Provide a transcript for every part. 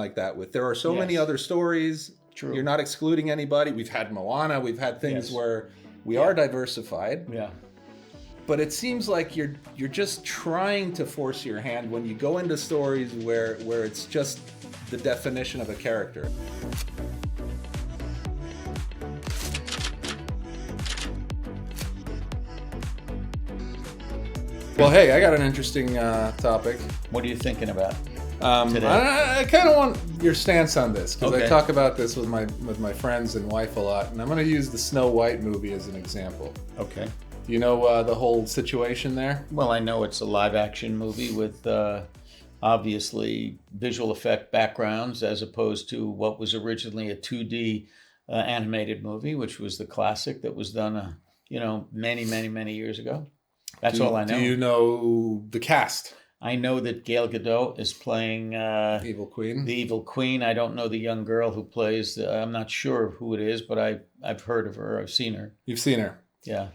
like that with. There are so many Yes. other stories. True. You're not excluding anybody. We've had Moana. We've had things Yes. where we are diversified. Yeah. But it seems like you're just trying to force your hand when you go into stories where it's just the definition of a character. Well, hey, I got an interesting topic. What are you thinking about? Today? I kind of want your stance on this because Okay. I talk about this with my friends and wife a lot, and I'm going to use the Snow White movie as an example. Okay. Do you know the whole situation there? Well, I know it's a live-action movie with obviously visual effect backgrounds as opposed to what was originally a 2D animated movie, which was the classic that was done, many years ago. That's all I know. Do you know the cast? I know that Gal Gadot is playing Evil Queen. the Evil Queen. I don't know the young girl who plays. I'm not sure who it is, but I've heard of her. I've seen her. You've seen her. Yeah.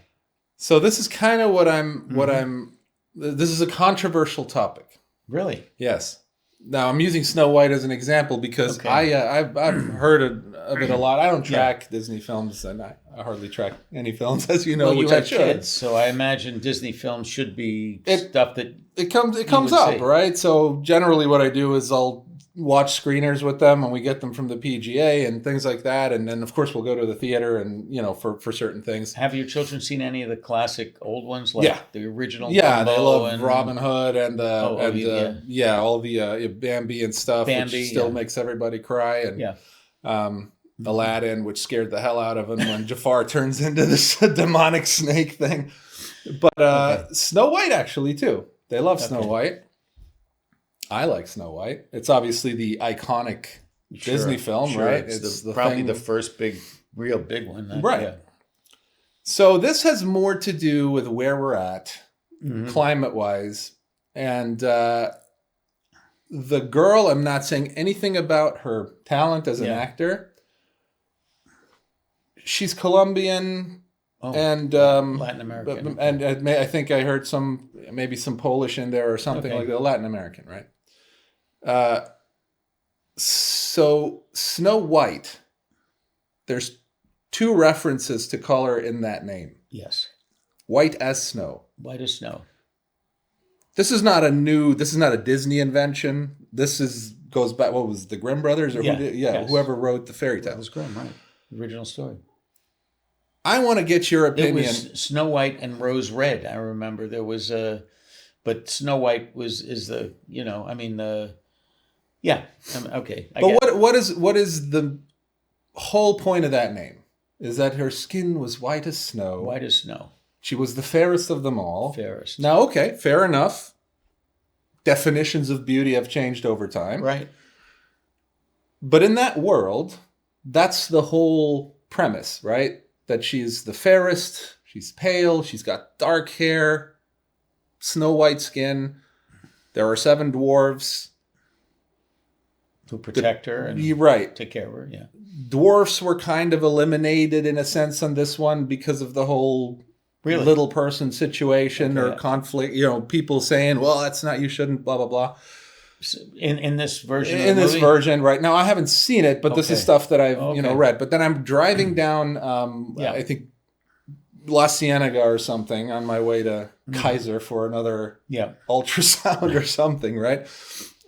So this is kind of what I'm. This is a controversial topic. Really? Yes. Now I'm using Snow White as an example because Okay. I've heard of it a lot. I don't track Disney films, and I hardly track any films, as you know, Well, you which I have should. kids, so I imagine Disney films should be stuff that It comes would up, see. right? So generally, what I do is I'll watch screeners with them, and we get them from the PGA and things like that, and then of course we'll go to the theater and for certain things. Have your children seen any of the classic old ones, like the original? Yeah, they Dumbo love and Robin Hood and all the Bambi and stuff, Bambi, which still makes everybody cry, and Aladdin, which scared the hell out of him when Jafar turns into this demonic snake thing. But Snow White actually too. They love Snow White. I like Snow White. It's obviously the iconic Disney film, right? It's probably the first real big one. Right. Yeah. So this has more to do with where we're at, climate-wise. And the girl, I'm not saying anything about her talent as an actor. She's Colombian and Latin American. and I think I heard maybe some Polish in there or something like that. Latin American, right? So Snow White, there's two references to color in that name. Yes. White as snow. White as snow. This is not a Disney invention. Goes back, what was the Grimm brothers or whoever wrote the fairy tale. That was Grimm, right? Original story. I want to get your opinion. It was Snow White and Rose Red. I remember there was but Snow White is the, okay. But what is the whole point of that name? Is that her skin was white as snow. White as snow. She was the fairest of them all. Fairest. Now, okay, fair enough. Definitions of beauty have changed over time. Right. But in that world, that's the whole premise, right? That she's the fairest, she's pale, she's got dark hair, snow white skin. There are 7 dwarves who protect her and take care of her, yeah. Dwarfs were kind of eliminated in a sense on this one because of the whole little person situation or conflict. People saying, "Well, that's not, you shouldn't," blah blah blah. In this version, this version, right now, I haven't seen it, but this is stuff that I've read. But then I'm driving down, I think La Cienega or something, on my way to Kaiser for another ultrasound or something, right?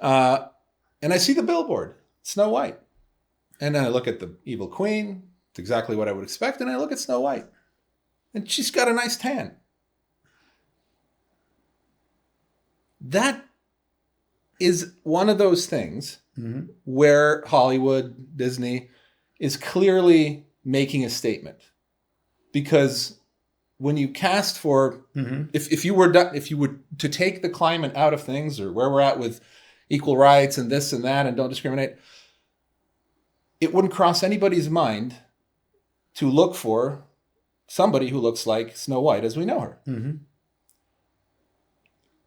And I see the billboard, Snow White. And then I look at the Evil Queen. It's exactly what I would expect. And I look at Snow White. And she's got a nice tan. That is one of those things where Hollywood, Disney, is clearly making a statement. Because when you cast for, if you were to take the climate out of things, or where we're at with equal rights and this and that and don't discriminate, it wouldn't cross anybody's mind to look for somebody who looks like Snow White as we know her.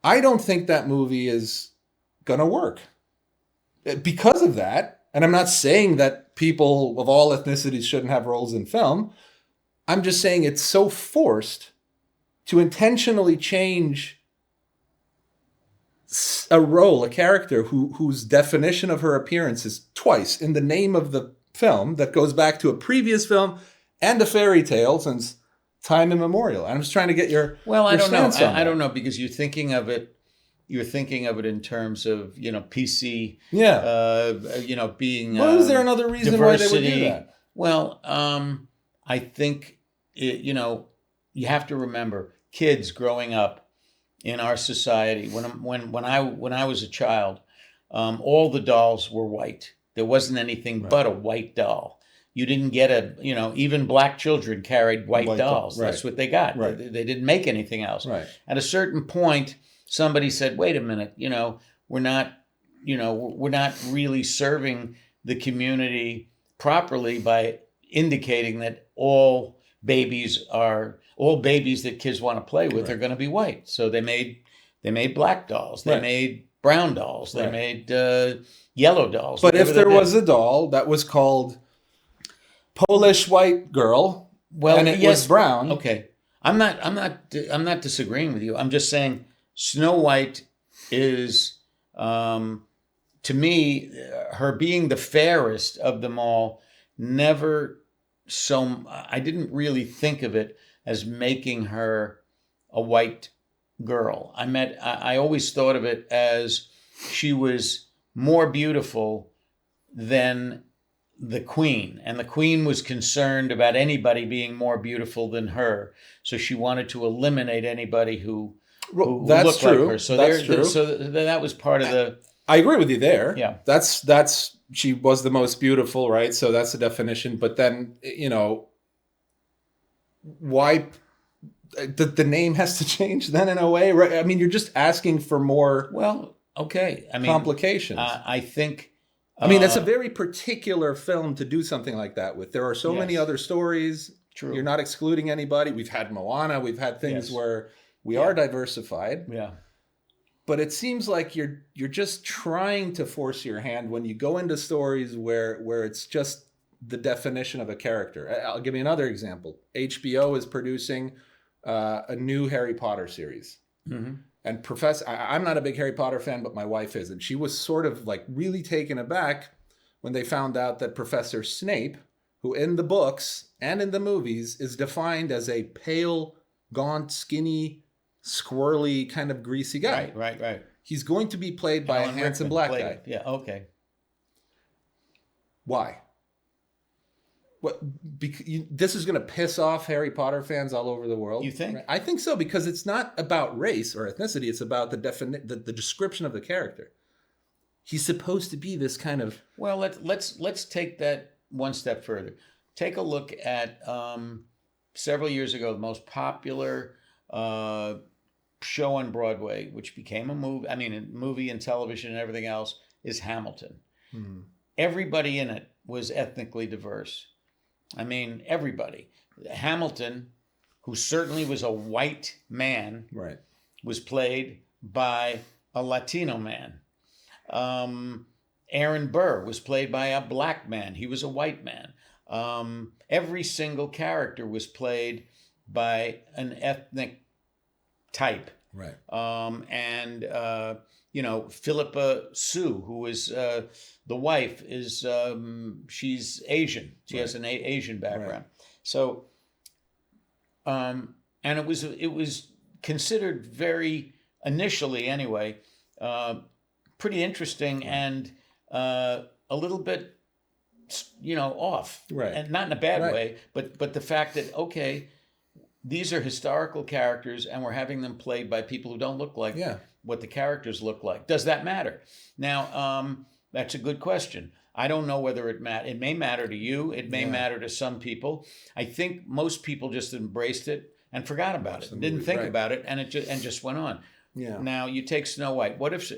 I don't think that movie is going to work because of that. And I'm not saying that people of all ethnicities shouldn't have roles in film. I'm just saying it's so forced to intentionally change a character whose definition of her appearance is twice in the name of the film that goes back to a previous film and a fairy tale since time immemorial. I'm just trying to get your Well, I your don't know. stance on I that. don't know, because you're thinking of it. You're thinking of it in terms of PC. Yeah. Being. Well, is there another reason diversity. why they would do that? Well, I think you have to remember kids growing up in our society. When I was a child, all the dolls were white. There wasn't anything but a white doll. You didn't get even black children carried white dolls. Right. That's what they got. Right. They didn't make anything else. Right. At a certain point, somebody said, "Wait a minute, we're not really serving the community properly by indicating that all babies that kids want to play with are going to be white." So they made black dolls. They made brown dolls. They made yellow dolls. But if there was a doll that was called Polish white girl, and it was brown, okay, I'm not disagreeing with you. I'm just saying Snow White is, to me, her being the fairest of them all. I didn't really think of it as making her a white girl. I always thought of it as she was more beautiful than the queen, and the queen was concerned about anybody being more beautiful than her, so she wanted to eliminate anybody who looked like her. So that's true. So that was part of the. I agree with you there. Yeah, that's she was the most beautiful, right? So that's the definition. But then why the name has to change then in a way, right? I mean, you're just asking for more. Well, okay. I mean, complications. I think. That's a very particular film to do something like that with. There are so many other stories. True. You're not excluding anybody. We've had Moana. We've had things where we are diversified. Yeah. But it seems like you're just trying to force your hand when you go into stories where it's just the definition of a character. I'll give you another example. HBO is producing a new Harry Potter series. Mm-hmm. And I'm not a big Harry Potter fan, but my wife is. And she was sort of like really taken aback when they found out that Professor Snape, who in the books and in the movies is defined as a pale, gaunt, skinny, squirrely, kind of greasy guy. Right. He's going to be played by a handsome black guy. Yeah, okay. Why? What? This is going to piss off Harry Potter fans all over the world. You think? Right? I think so, because it's not about race or ethnicity. It's about the description of the character. He's supposed to be this kind of. Well, let's take that one step further. Take a look at several years ago, the most popular show on Broadway, which became a movie. I mean, a movie and television and everything else, is Hamilton. Mm-hmm. Everybody in it was ethnically diverse. I mean, everybody. Hamilton, who certainly was a white man, right, was played by a Latino man. Aaron Burr was played by a black man. He was a white man. Every single character was played by an ethnic type. Right. Philippa Sue, who is the wife, is she's Asian. She has an Asian background. Right. So, and it was considered very, initially anyway, pretty interesting and a little bit, off. Right. And not in a bad way, but the fact that, okay, these are historical characters and we're having them played by people who don't look like what the characters look like. Does that matter? Now, that's a good question. I don't know whether it matters. It may matter to you. It may matter to some people. I think most people just embraced it and forgot about it. Didn't think about it, and just went on. Yeah. Now, you take Snow White. What if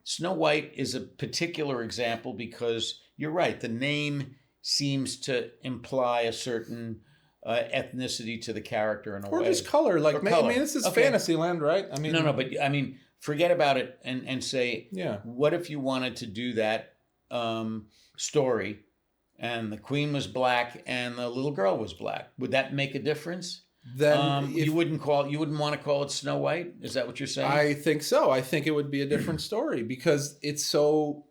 Snow White is a particular example because you're right. The name seems to imply a certain ethnicity to the character in a way. Or just color. Like, color. I mean, this is Fantasyland, right? I mean, no, but I mean, forget about it and say, what if you wanted to do that story and the queen was black and the little girl was black? Would that make a difference? then you wouldn't want to call it Snow White. Is that what you're saying? I think so. I think it would be a different story because it's so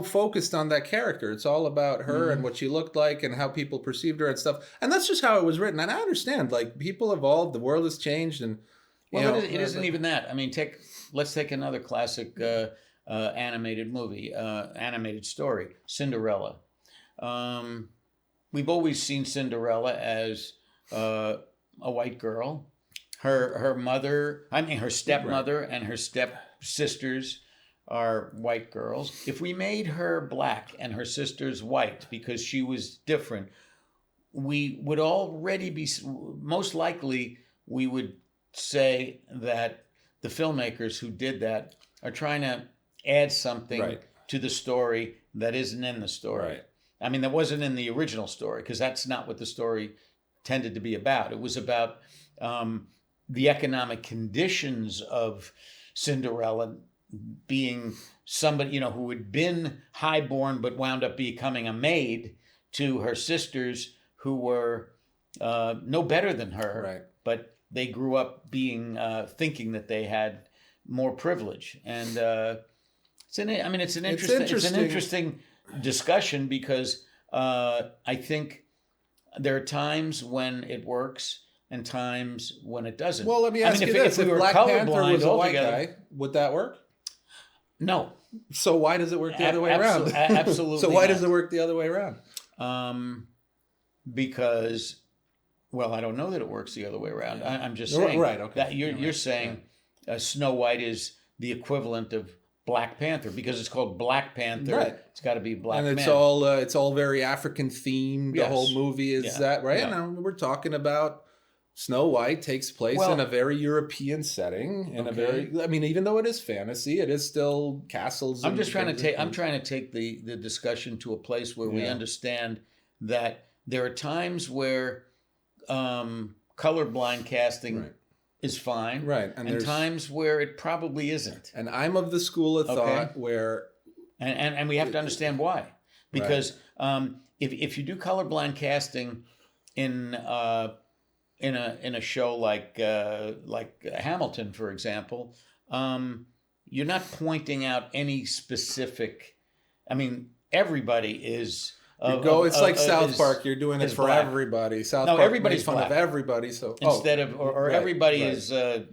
focused on that character. It's all about her and what she looked like and how people perceived her and stuff. And that's just how it was written. And I understand, like, people evolved, the world has changed, and it isn't even that. I mean, let's take another classic animated movie, animated story, Cinderella. We've always seen Cinderella as a white girl. Her stepmother and her stepsisters are white girls. If we made her black and her sisters white because she was different, we would already be, most likely, we would say that the filmmakers who did that are trying to add something to the story that isn't in the story. Right. I mean, that wasn't in the original story because that's not what the story tended to be about. It was about the economic conditions of Cinderella being somebody, who had been highborn but wound up becoming a maid to her sisters who were no better than her, but they grew up being thinking that they had more privilege. And it's an interesting discussion because I think there are times when it works and times when it doesn't. Well, let me ask you this: if Black Panther was a white guy, would that work? No. So why does it work the other way around? Absolutely. So why does it work the other way around? Because, well, I don't know that it works the other way around. I'm just saying that you're saying Snow White is the equivalent of Black Panther because it's called Black Panther. Right. It's got to be black. And it's all very African themed. Yes. The whole movie is that right? Yeah. Now we're talking about Snow White takes place in a very European setting, even though it is fantasy, it is still castles. I'm trying to take the discussion to a place where we understand that there are times where colorblind casting is fine, right, and times where it probably isn't. And I'm of the school of thought where, and we have to understand why, because if you do colorblind casting in a show like Hamilton, for example, you're not pointing out any specific. I mean, everybody is. It's like South Park. You're doing it for black. Everybody. South Park everybody's makes fun black. of everybody. So instead of everybody is. I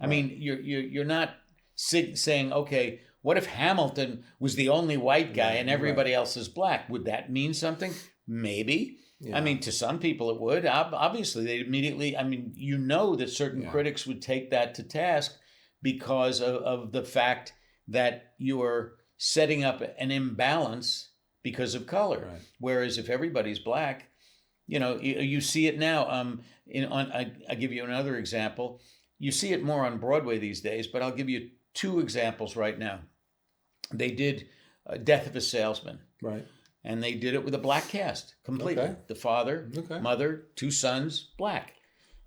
mean, you're not saying, okay, what if Hamilton was the only white guy and everybody else is black? Would that mean something? Maybe. Yeah. I mean, to some people it would. Obviously, they immediately. I mean, that certain critics would take that to task because of the fact that you are setting up an imbalance because of color. Right. Whereas if everybody's black, you see it now. I give you another example. You see it more on Broadway these days, but I'll give you two examples right now. They did Death of a Salesman. Right. And they did it with a black cast completely. Okay. The father, mother, two sons, black.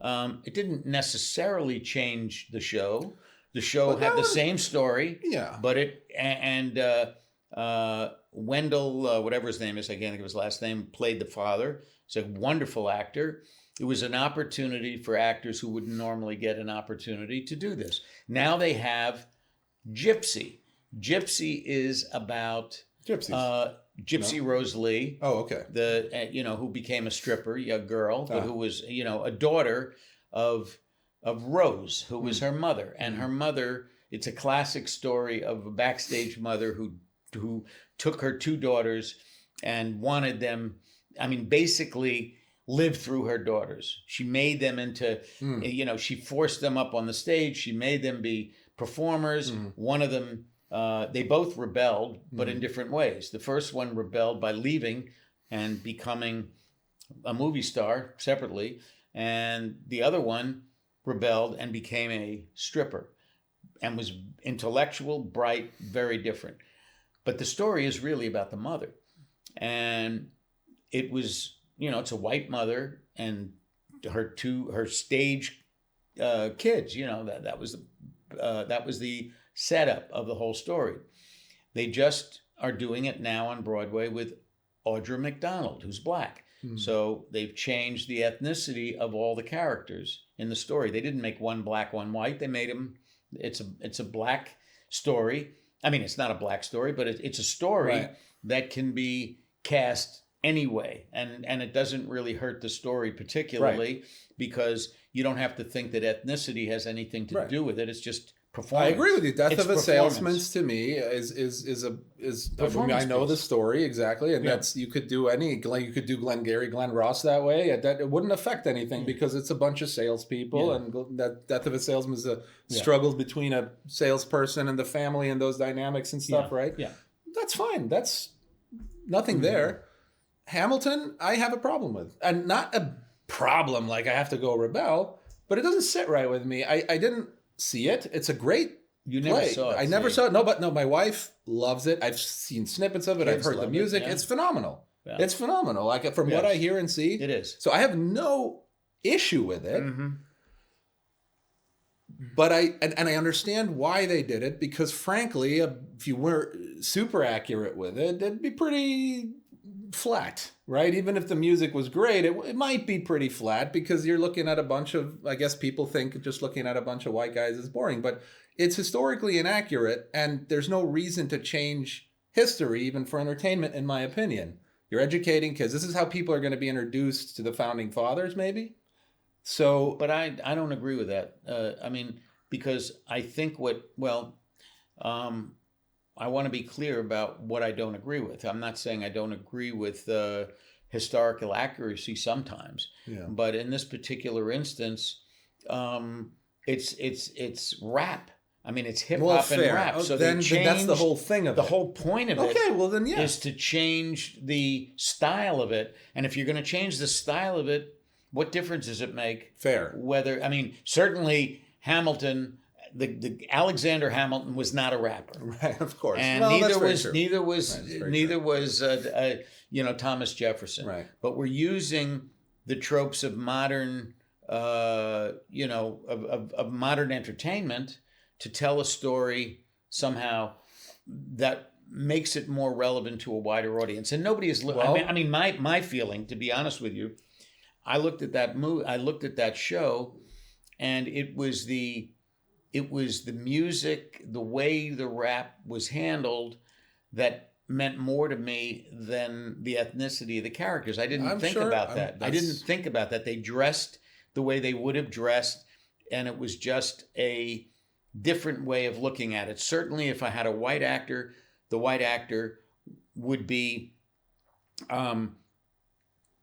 It didn't necessarily change the show. The show had the same story. Yeah. But Wendell, whatever his name is, I can't think of his last name, played the father. He's a wonderful actor. It was an opportunity for actors who wouldn't normally get an opportunity to do this. Now they have Gypsy. Gypsy is about Gypsy Rose Lee. Oh, okay. Who became a stripper, a girl, but who was, a daughter of Rose, who was her mother. And her mother, it's a classic story of a backstage mother who took her two daughters and wanted them, basically live through her daughters. She made them into, she forced them up on the stage. She made them be performers. One of them, they both rebelled, but in different ways. The first one rebelled by leaving and becoming a movie star separately. And the other one rebelled and became a stripper and was intellectual, bright, very different. But the story is really about the mother. And it was, it's a white mother and her stage kids, that was the setup of the whole story. They just are doing it now on Broadway with Audra McDonald, who's black. So they've changed the ethnicity of all the characters in the story. They didn't make one black, one white. They made them. It's a black story. I mean, it's not a black story, but it's a story that can be cast anyway, and it doesn't really hurt the story particularly because you don't have to think that ethnicity has anything to do with it. It's just performance. I agree with you. Death It's of a performance. Salesman to me is I mean, I know Performance the story exactly, and that's you could do Glengarry Glen Ross that way. It wouldn't affect anything because it's a bunch of salespeople, and that Death of a Salesman is a struggles between a salesperson and the family and those dynamics and stuff, right? Yeah, that's fine. That's nothing there. Hamilton, I have a problem with, and not a problem like I have to go rebel, but it doesn't sit right with me. I didn't see it. It's a great you never play. saw it. I never saw it. No, my wife loves it. I've seen snippets of it. I've heard the music. It's phenomenal. Yeah. It's phenomenal. Like from what I hear and see, it is. So I have no issue with it. But I understand why they did it because frankly, if you were super accurate with it, it'd be pretty flat, right? Even if the music was great, it might be pretty flat because you're looking at a bunch of, I guess people think just looking at a bunch of white guys is boring, but it's historically inaccurate and there's no reason to change history even for entertainment, in my opinion. You're educating kids. This is how people are going to be introduced to the founding fathers, maybe. So, but I don't agree with that. I mean, because I think I want to be clear about what I don't agree with. I'm not saying I don't agree with historical accuracy sometimes, but in this particular instance, it's rap. I mean, it's hip hop and rap. So then that's the whole thing of it. The whole point of it is to change the style of it. And if you're going to change the style of it, what difference does it make? Fair. Whether, I mean, certainly Hamilton, the Alexander Hamilton was not a rapper, right? Of course, and neither was Thomas Jefferson, right? But we're using the tropes of modern, of modern entertainment to tell a story somehow that makes it more relevant to a wider audience. And nobody is. I mean, my feeling, to be honest with you, I looked at that movie. I looked at that show, and it was the music, the way the rap was handled, that meant more to me than the ethnicity of the characters. I didn't think about that. I didn't think about that. They dressed the way they would have dressed, and it was just a different way of looking at it. Certainly, if I had a white actor, the white actor would be the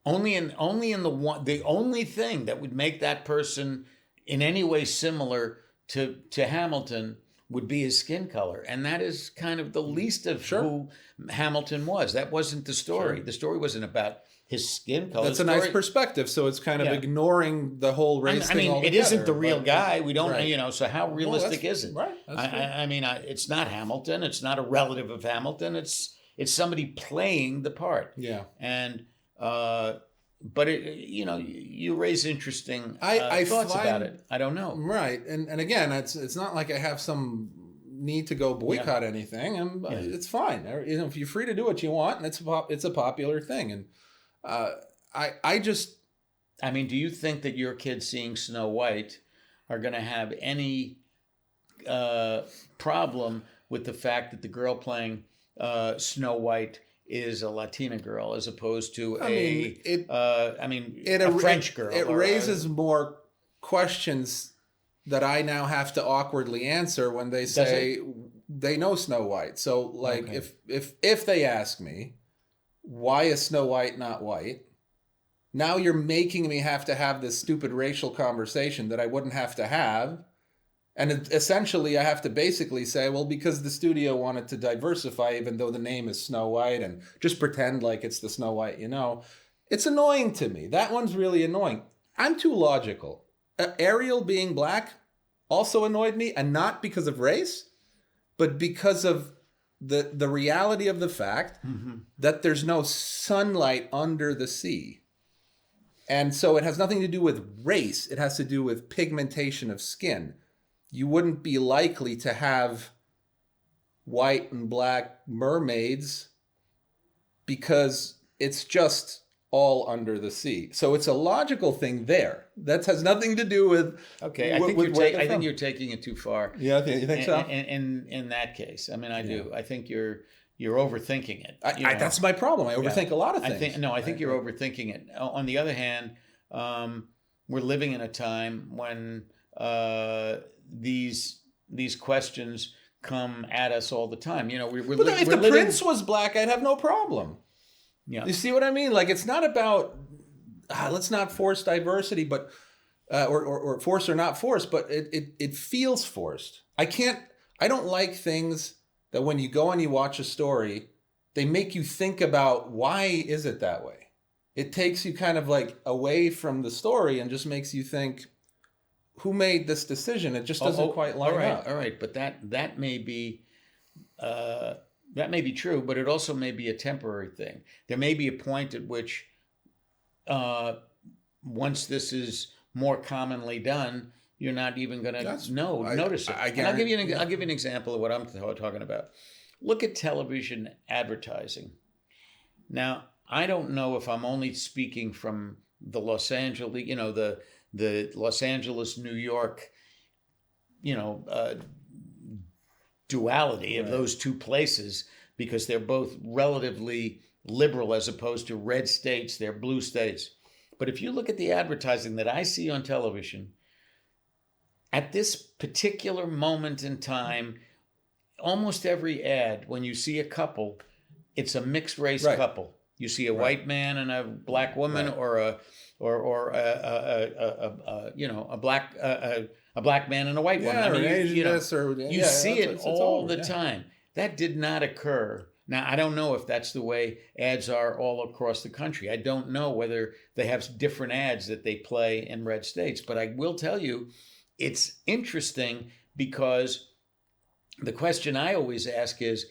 only thing that would make that person in any way similar to Hamilton would be his skin color. And that is kind of the least of who Hamilton was. That wasn't the story. The story wasn't about his skin color. That's a nice perspective. So it's kind of ignoring the whole race thing altogether. It isn't the real guy. We don't, so how realistic is it? Right. It's not Hamilton. It's not a relative of Hamilton. It's somebody playing the part. Yeah. And, but you raise interesting thoughts about it. I don't know. Right, and again, it's not like I have some need to go boycott anything, and it's fine. If you're free to do what you want, and it's a popular thing, and I mean, do you think that your kids seeing Snow White are going to have any problem with the fact that the girl playing Snow White is a Latina girl as opposed to a French girl? It raises more questions that I now have to awkwardly answer when they say they know Snow White. So, like, if they ask me, why is Snow White not white? Now you're making me have to have this stupid racial conversation that I wouldn't have to have. And essentially, I have to basically say, well, because the studio wanted to diversify, even though the name is Snow White, and just pretend like it's the Snow White, It's annoying to me. That one's really annoying. I'm too logical. Ariel being black also annoyed me, and not because of race, but because of the reality of the fact that there's no sunlight under the sea. And so it has nothing to do with race. It has to do with pigmentation of skin. You wouldn't be likely to have white and black mermaids because it's just all under the sea. So it's a logical thing there. That has nothing to do with Okay, I think you're taking it too far. Yeah, you think so? In that case, I mean, I do. I think you're overthinking it. That's my problem. I overthink a lot of things. I think you're overthinking it. On the other hand, we're living in a time when these questions come at us all the time. You know, if the prince was black, I'd have no problem. Yeah. You see what I mean? Like, it's not about let's not force diversity, but or force or not force, but it feels forced. I don't like things that when you go and you watch a story, they make you think about why is it that way. It takes you kind of like away from the story and just makes you think, who made this decision? It just doesn't quite line up. All right, but that may be. That may be true, but it also may be a temporary thing. There may be a point at which, once this is more commonly done, you're not even going to notice it. I'll give you an example of what I'm talking about. Look at television advertising. Now, I don't know if I'm only speaking from the Los Angeles, the Los Angeles, New York, duality of those two places, because they're both relatively liberal as opposed to red states, they're blue states. But if you look at the advertising that I see on television, at this particular moment in time, almost every ad, when you see a couple, it's a mixed race couple. You see a white man and a black woman, or a black man and a white woman. I mean, you see it all the time. That did not occur. Now, I don't know if that's the way ads are all across the country. I don't know whether they have different ads that they play in red states. But I will tell you, it's interesting, because the question I always ask is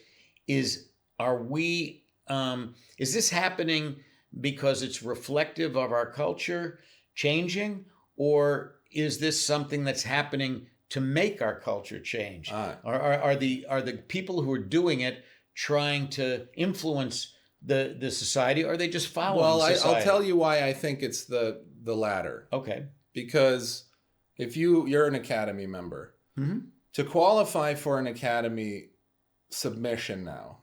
this happening because it's reflective of our culture changing, or is this something that's happening to make our culture change? Are the people who are doing it trying to influence the society, or are they just following society? I'll tell you why I think it's the latter. Okay. Because if you're an Academy member, to qualify for an Academy submission now,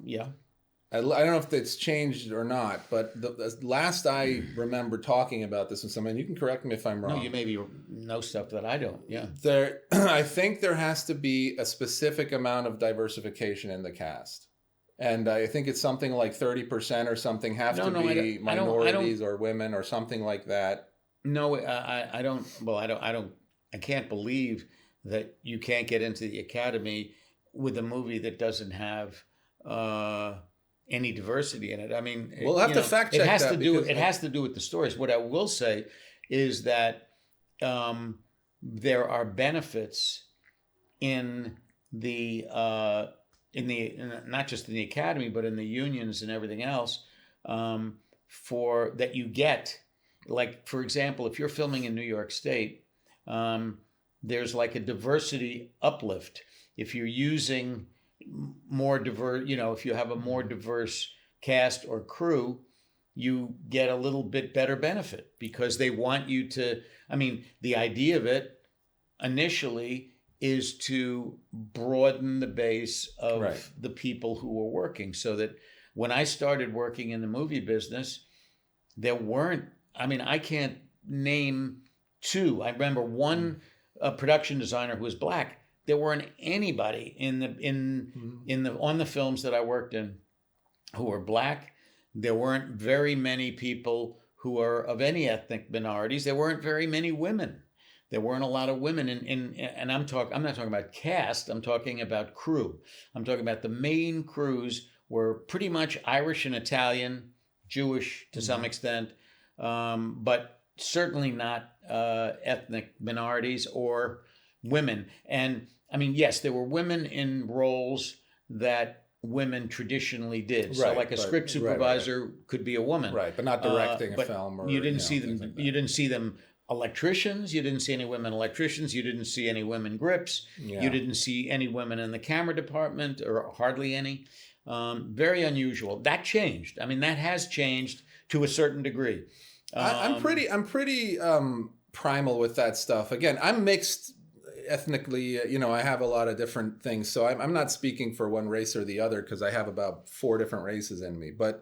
I don't know if it's changed or not, but the last I remember talking about this with someone, you can correct me if I'm wrong. No, you maybe know stuff that I don't. Yeah. I think there has to be a specific amount of diversification in the cast. And I think it's something like 30% or something have to be minorities or women or something like that. No, I don't. Well, I don't. I can't believe that you can't get into the Academy with a movie that doesn't have any diversity in it. I mean, we'll have to fact check that. It has to do with the stories. What I will say is that there are benefits in the not just in the Academy, but in the unions and everything else for that you get. Like, for example, if you're filming in New York State, there's like a diversity uplift. If you're using more diverse, if you have a more diverse cast or crew, you get a little bit better benefit, because they want you to, the idea of it initially is to broaden the base of the people who were working, so that when I started working in the movie business, there weren't, I can't name two. I remember one production designer who was black. There weren't anybody on the films that I worked in who were black. There weren't very many people who are of any ethnic minorities. There weren't very many women. There weren't a lot of women and I'm not talking about cast. I'm talking about crew. I'm talking about the main crews were pretty much Irish and Italian, Jewish to some extent, but certainly not ethnic minorities or women. And yes, there were women in roles that women traditionally did. So like a script supervisor could be a woman. Right, but not directing a film. Or, you didn't see them. Like you didn't see them electricians. You didn't see any women electricians. You didn't see any women grips. Yeah. You didn't see any women in the camera department, or hardly any. Very unusual. That changed. That has changed to a certain degree. I'm pretty primal with that stuff. Again, I'm mixed ethnically. I have a lot of different things, so I'm not speaking for one race or the other because I have about 4 different races in me. But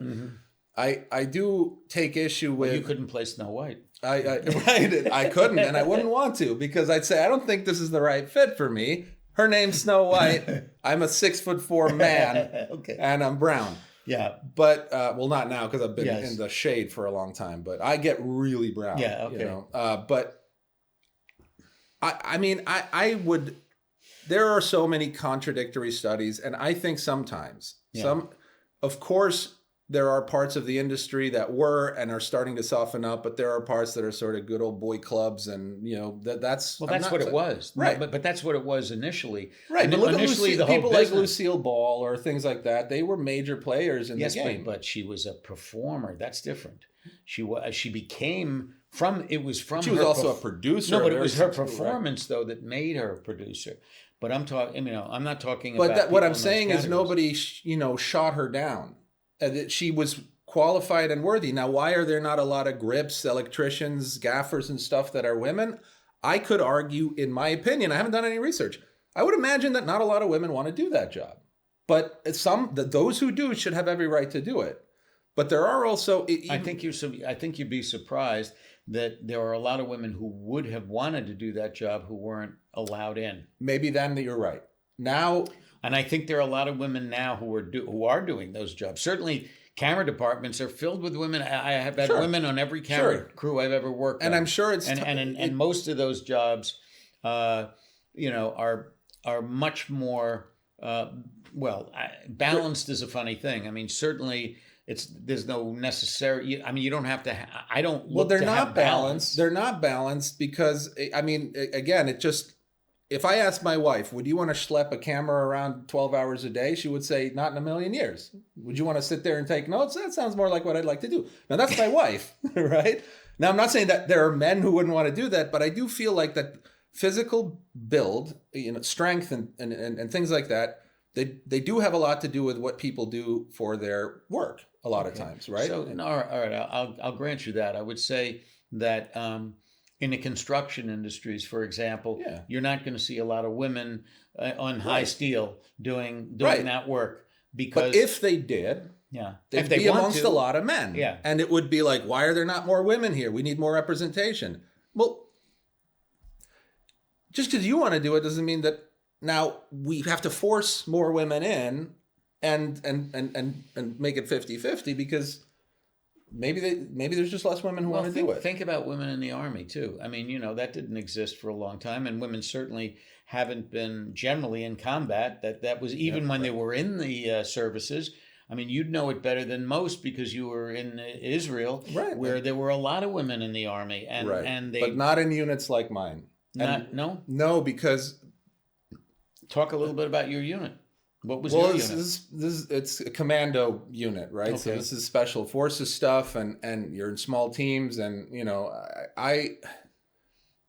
I do take issue with. Well, you couldn't play Snow White. I couldn't, and I wouldn't want to because I'd say I don't think this is the right fit for me. Her name's Snow White. I'm a 6'4" man, Okay. and I'm brown. Yeah. But not now because I've been in the shade for a long time. But I get really brown. Yeah. Okay. But I would. There are so many contradictory studies, and I think sometimes of course. There are parts of the industry that were and are starting to soften up, but there are parts that are sort of good old boy clubs, and that's what it was, right? But that's what it was initially, right? And but look initially, at people like Lucille Ball or things like that. They were major players in the game. But she was a performer. That's different. She became from. It was from. She was also a producer. No, but it was her performance though that made her a producer. But I'm talking. I'm not talking about. But what I'm saying is nobody shot her down. She was qualified and worthy. Now, why are there not a lot of grips, electricians, gaffers, and stuff that are women? I could argue, in my opinion, I haven't done any research. I would imagine that not a lot of women want to do that job. But those who do should have every right to do it. But there are also... I think you'd be surprised that there are a lot of women who would have wanted to do that job who weren't allowed in. Maybe then you're right. Now... And I think there are a lot of women now who are doing those jobs. Certainly, camera departments are filled with women. I have had women on every camera crew I've ever worked on. And I'm sure it's... And most of those jobs, are much more... balanced is a funny thing. I mean, certainly... There's no necessary. I mean, you don't have to. I don't. Well, they're not balanced. They're not balanced because again, it just. If I asked my wife, would you want to schlep a camera around 12 hours a day? She would say, not in a million years. Would you want to sit there and take notes? That sounds more like what I'd like to do. Now, that's my wife, right? Now, I'm not saying that there are men who wouldn't want to do that, but I do feel like that physical build, strength and things like that, they do have a lot to do with what people do for their work a lot of times, right? So, all right, I'll grant you that. I would say that in the construction industries, for example, you're not going to see a lot of women on high steel doing that work. Because but if they did, they'd be amongst a lot of men. Yeah. And it would be like, why are there not more women here? We need more representation. Well, just because you want to do it doesn't mean that now we have to force more women in and make it 50-50 because maybe there's just less women who want to do it. Think about women in the Army too. I mean, that didn't exist for a long time, and women certainly haven't been generally in combat. That was even when they were in the services. I mean, you'd know it better than most because you were in Israel, where there were a lot of women in the Army, and they, but not in units like mine. No, because. Talk a little bit about your unit. What was your unit? It's a commando unit, right? Okay. So this is special forces stuff, and you're in small teams, and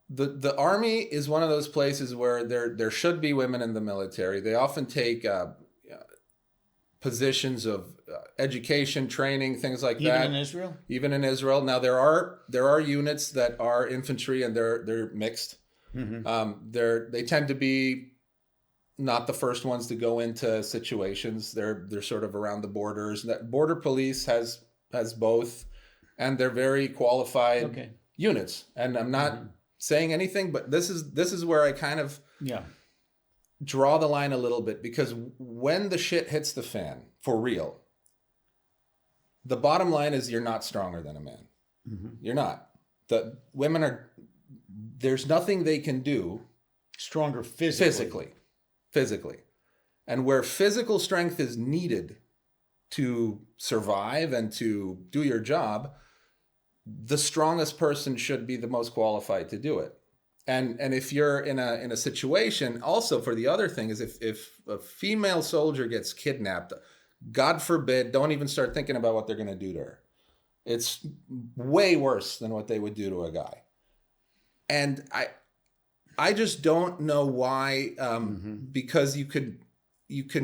the Army is one of those places where there should be women in the military. They often take positions of education, training, things like that. Even in Israel. Now there are units that are infantry, and they're mixed. Mm-hmm. They tend to be not the first ones to go into situations. They're sort of around the borders. That border police has both, and they're very qualified units. And I'm not saying anything, but this is where I kind of draw the line a little bit, because when the shit hits the fan for real, the bottom line is you're not stronger than a man. Mm-hmm. You're not. The women are. There's nothing they can do. Stronger physically. And where physical strength is needed to survive and to do your job, the strongest person should be the most qualified to do it. And if you're in a situation, also for the other thing is if a female soldier gets kidnapped, God forbid, don't even start thinking about what they're going to do to her. It's way worse than what they would do to a guy. And I just don't know why, because you can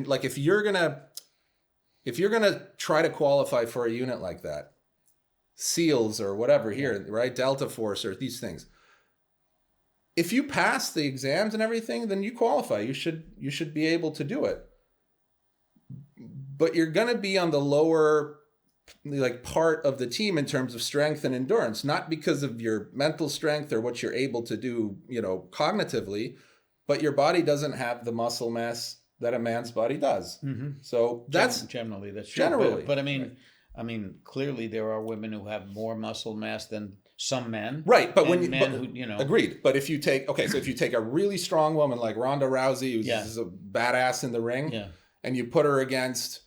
like if you're gonna try to qualify for a unit like that, SEALs or whatever here, right? Delta Force or these things. If you pass the exams and everything, then you qualify. You should be able to do it. But you're going to be on the lower like part of the team in terms of strength and endurance, not because of your mental strength or what you're able to do, cognitively, but your body doesn't have the muscle mass that a man's body does. Mm-hmm. So that's generally true. Generally, but I mean, clearly there are women who have more muscle mass than some men. Right, but agreed. But if you take a really strong woman like Ronda Rousey, who's a badass in the ring, and you put her against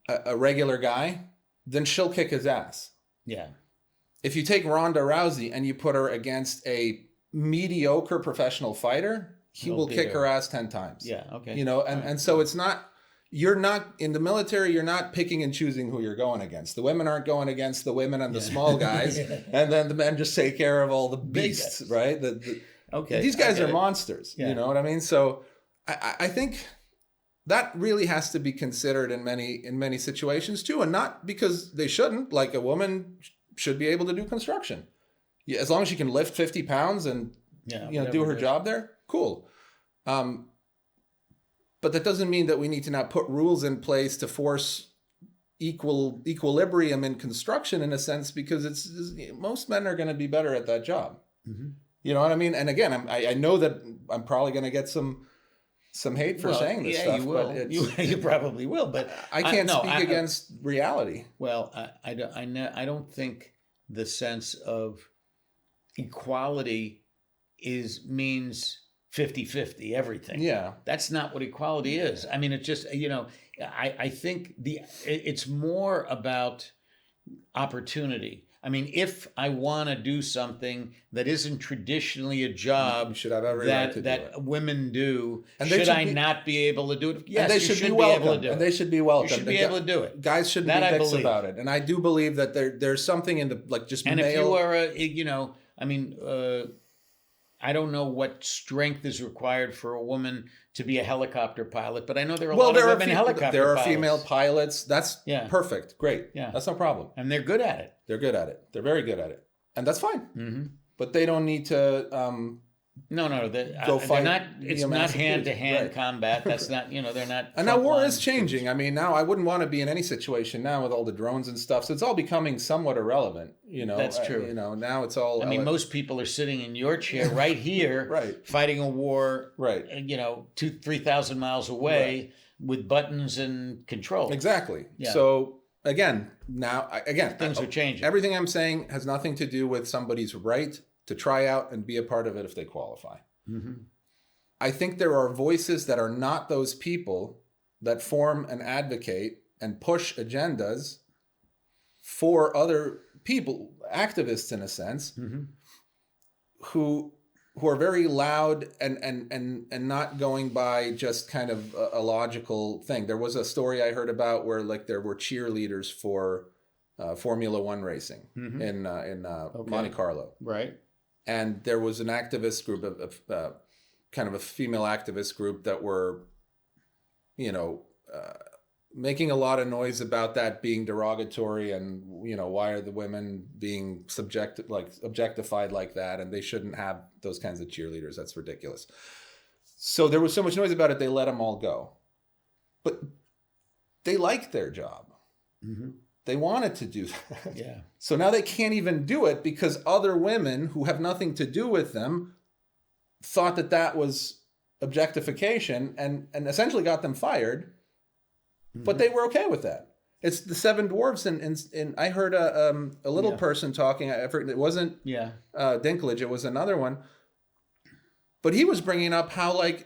a regular guy, then she'll kick his ass. Yeah. If you take Ronda Rousey and you put her against a mediocre professional fighter, he will kick her ass 10 times. Yeah, okay. And so it's not, you're not, in the military, you're not picking and choosing who you're going against. The women aren't going against the women and the small guys, and then the men just take care of all the beasts, right? These guys are monsters, you know what I mean? So I think that really has to be considered in many situations too, and not because they shouldn't. Like a woman should be able to do construction, as long as she can lift 50 pounds and do her job there. Cool, but that doesn't mean that we need to now put rules in place to force equilibrium in construction, in a sense, because most men are going to be better at that job. Mm-hmm. You know what I mean? And again, I know that I'm probably going to get some hate for saying this stuff. You will. But you probably will, but I can't speak against reality. Well, I don't think the sense of equality means 50-50 everything. Yeah. That's not what equality is. I mean, it's just, I think it's more about opportunity. I mean, if I want to do something that isn't traditionally a job that women do, should I not be able to do it? Yes, they should be welcome. And they should be welcome. You should be able to do it. Guys shouldn't be dicks about it. And I do believe that there's something in and if you are I don't know what strength is required for a woman to be a helicopter pilot, but I know there are a lot of women helicopter pilots. There are female pilots. That's perfect. Great. Yeah. That's no problem. And they're good at it. They're good at it. They're very good at it. And that's fine. Mm-hmm. But they don't need to go fight. It's not hand-to-hand combat. That's not, they're not. And now war is changing. I mean, now I wouldn't want to be in any situation now with all the drones and stuff. So it's all becoming somewhat irrelevant. That's true. Now it's all. I mean, most people are sitting in your chair right here, right, fighting a war, right, 2,000-3,000 miles away with buttons and control. Exactly. Yeah. So again, things are changing. Everything I'm saying has nothing to do with somebody's right to try out and be a part of it if they qualify. Mm-hmm. I think there are voices that are not those people that form and advocate and push agendas for other people, activists in a sense, mm-hmm. who are very loud and not going by just kind of a logical thing. There was a story I heard about where there were cheerleaders for Formula One racing mm-hmm. in Monte Carlo. Right. And there was an activist group, kind of a female activist group that were, making a lot of noise about that being derogatory and, why are the women being objectified like that, and they shouldn't have those kinds of cheerleaders. That's ridiculous. So there was so much noise about it, they let them all go. But they liked their job. Mm-hmm. They wanted to do that. Yeah. So now they can't even do it because other women who have nothing to do with them thought that was objectification and essentially got them fired. Mm-hmm. But they were okay with that. It's the Seven Dwarfs, and I heard a little person talking. I forget, it wasn't Dinklage. It was another one. But he was bringing up how that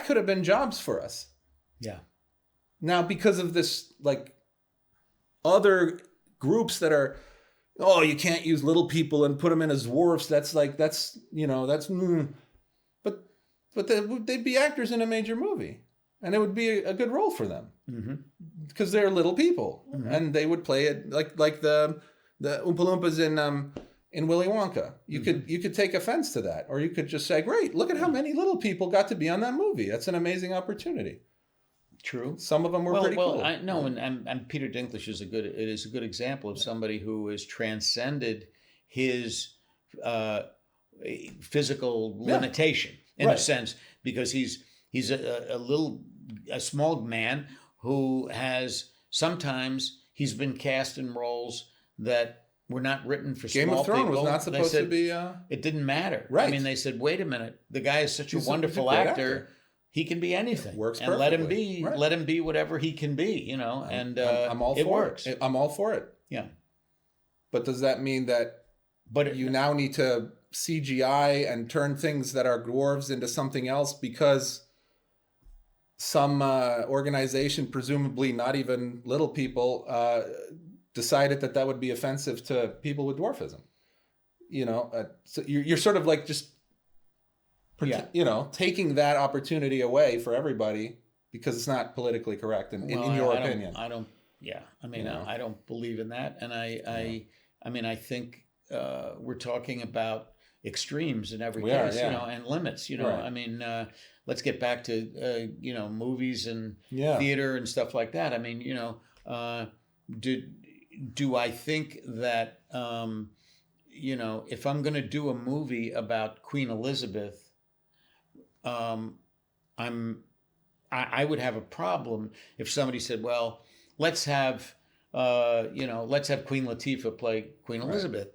could have been jobs for us. Yeah. Now, because of this, other groups that are, you can't use little people and put them in as dwarfs. But they'd be actors in a major movie, and it would be a good role for them because they're little people, and they would play it like the Oompa Loompas in Willy Wonka. You could take offense to that, or you could just say, "Great, look at how many little people got to be on that movie. That's an amazing opportunity." True. Some of them were pretty cool. I know, and Peter Dinklage is a good example of somebody who has transcended his physical limitation in a sense, because he's a small man who has sometimes he's been cast in roles that were not written for Game small of Thrones people. was not supposed to be. It didn't matter. Right. I mean, they said, "Wait a minute, the guy is such a He's wonderful great actor. He can be anything. Works and let him perfectly. Right. let him be whatever he can be. You know, and I'm all it for works. it. I'm all for it. Yeah. But does that mean that you now need to CGI and turn things that are dwarves into something else because some organization, presumably not even little people, decided that would be offensive to people with dwarfism? You know, so you're sort of like just, you know, taking that opportunity away for everybody because it's not politically correct in your opinion. I don't. Yeah, I mean, I don't believe in that, and I mean, I think we're talking about extremes in every case, you know, and limits. You know, Right. I mean, let's get back to you know, movies and Yeah. theater and stuff like that. I mean, you know, do I think that you know, if I'm going to do a movie about Queen Elizabeth, I would have a problem if somebody said, well, let's have you know, let's have Queen Latifah play Queen Elizabeth.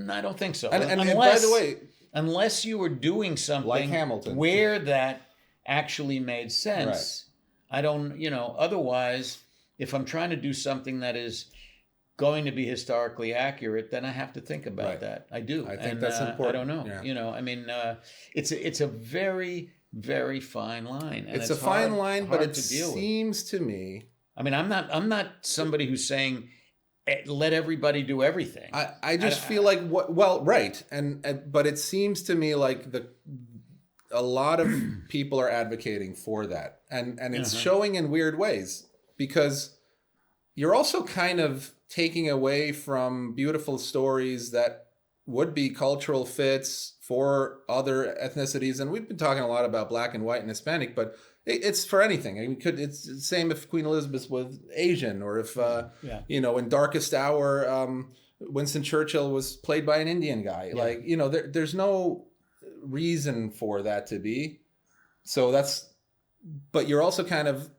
I don't think so. And by the way, unless you were doing something like Hamilton, where that actually made sense, I don't, you know, otherwise, if I'm trying to do something that is going to be historically accurate, then I have to think about that. I do. I think that's important. I don't know. Yeah. You know, I mean, it's a very, very fine line. And it's a fine line, but it to deal seems to me. I mean, I'm not somebody who's saying let everybody do everything. I just feel like right, but it seems to me like a lot of people are advocating for that, and it's showing in weird ways because you're also kind of taking away from beautiful stories that would be cultural fits for other ethnicities, and we've been talking a lot about black and white and Hispanic, but it's for anything. I mean, it's the same if Queen Elizabeth was Asian, or if you know, in Darkest Hour, Winston Churchill was played by an Indian guy. Yeah. Like, you know, there's no reason for that to be. So but you're also kind of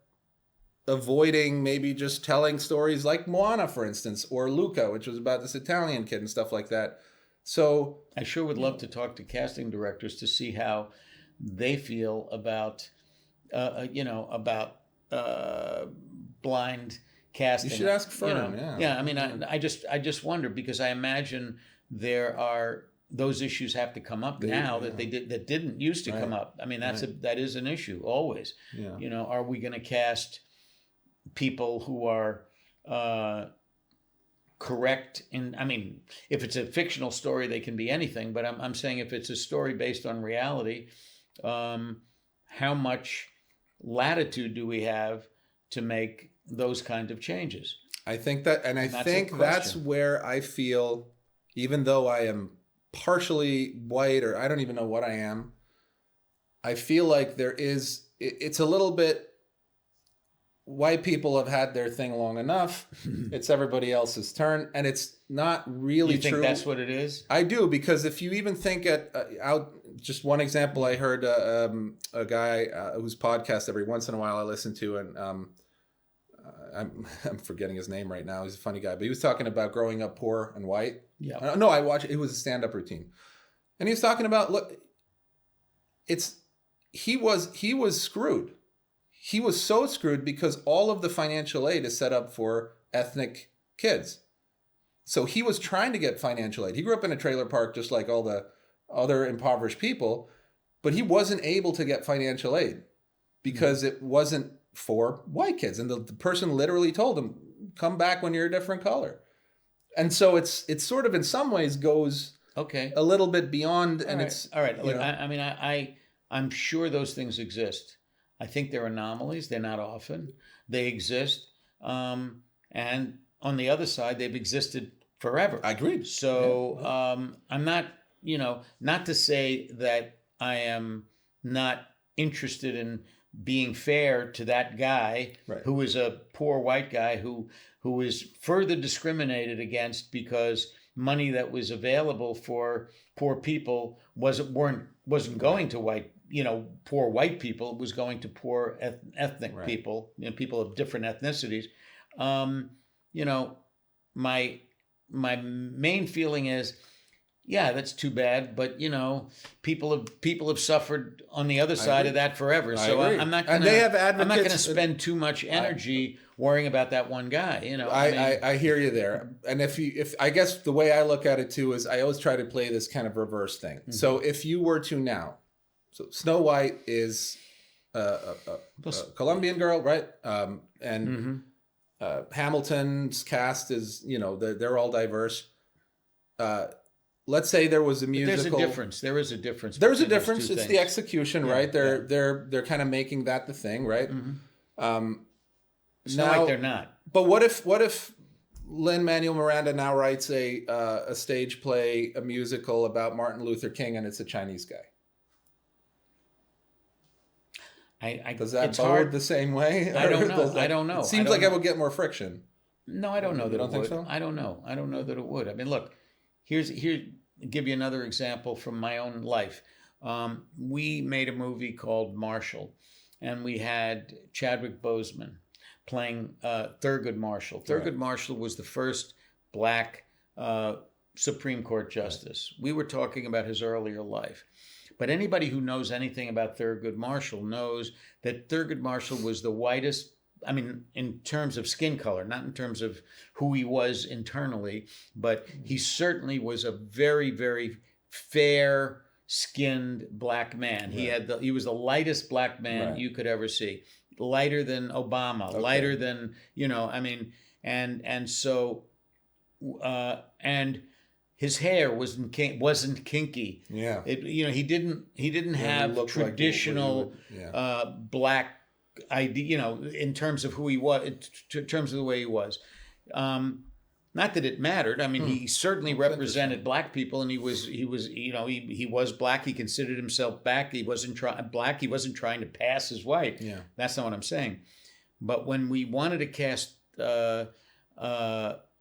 avoiding maybe just telling stories like Moana, for instance, or Luca, which was about this Italian kid and stuff like that. So I sure would love to talk to casting directors to see how they feel about you know, about blind casting. You should ask Fern. You know? Yeah. I mean, I just wonder, because I imagine those issues have to come up now that that didn't used to come up. I mean, that is an issue always. Yeah. You know, are we going to cast people who are correct I mean, if it's a fictional story, they can be anything. But I'm saying if it's a story based on reality, how much latitude do we have to make those kind of changes? I think that, and I think that's where I feel, even though I am partially white, or I don't even know what I am, I feel like it's a little bit, white people have had their thing long enough. It's everybody else's turn, and it's not really true. You think true. That's what it is? I do, because if you even think just one example, I heard a guy whose podcast every once in a while I listen to, and I'm forgetting his name right now. He's a funny guy, but he was talking about growing up poor and white. Yeah. No, I watched it. It was a stand-up routine, and he was talking about, look, he was screwed. He was so screwed because all of the financial aid is set up for ethnic kids. So he was trying to get financial aid. He grew up in a trailer park just like all the other impoverished people, but he wasn't able to get financial aid because it wasn't for white kids. And the person literally told him, come back when you're a different color. And so it's sort of in some ways goes a little bit beyond. And it's all right. Look, I mean, I'm sure those things exist. I think they're anomalies. They're not often. They exist. And on the other side, they've existed forever. I agree. So I'm not, you know, not to say that I am not interested in being fair to that guy Right. who is a poor white guy who is further discriminated against because money that was available for poor people wasn't going to white, poor white people. It was going to poor ethnic Right. people, people of different ethnicities. My main feeling is, yeah, that's too bad. But people have suffered on the other side of that forever. So agree. I'm not And gonna they have I'm not going to advocates- spend too much energy worrying about that one guy. I hear you there. And if I guess the way I look at it too is I always try to play this kind of reverse thing. Mm-hmm. So if you were to now, so Snow White is a Colombian girl, right? And Hamilton's cast is, they're all diverse. Let's say there was a musical. There's a difference. There is a difference. There's a between those difference. two It's things. the execution, right? They're kind of making that the thing, right? It's not like they're not. But what if Lin-Manuel Miranda now writes a stage play, a musical about Martin Luther King, and it's a Chinese guy? Does that it's bode hard. the same way? I don't Or know. does that- I don't know. It seems like it would get more friction. No, I don't know that You don't it think would. so? I don't know. I don't know that it would. I mean, look, here. Give you another example from my own life. We made a movie called Marshall, and we had Chadwick Boseman playing Thurgood Marshall. Thurgood Marshall was the first black Supreme Court justice. We were talking about his earlier life. But anybody who knows anything about Thurgood Marshall knows that Thurgood Marshall was the whitest, I mean, in terms of skin color, not in terms of who he was internally, but he certainly was a very, very fair-skinned black man. Right. He was the lightest black man you could ever see. Lighter than Obama, lighter than, and his hair wasn't kinky. Yeah. He didn't have traditional black idea, in terms of who he was, in terms of the way he was. Not that it mattered. I mean, he certainly represented black people, and he was black. He considered himself black. He wasn't black. He wasn't trying to pass as white. Yeah. That's not what I'm saying. But when we wanted to cast a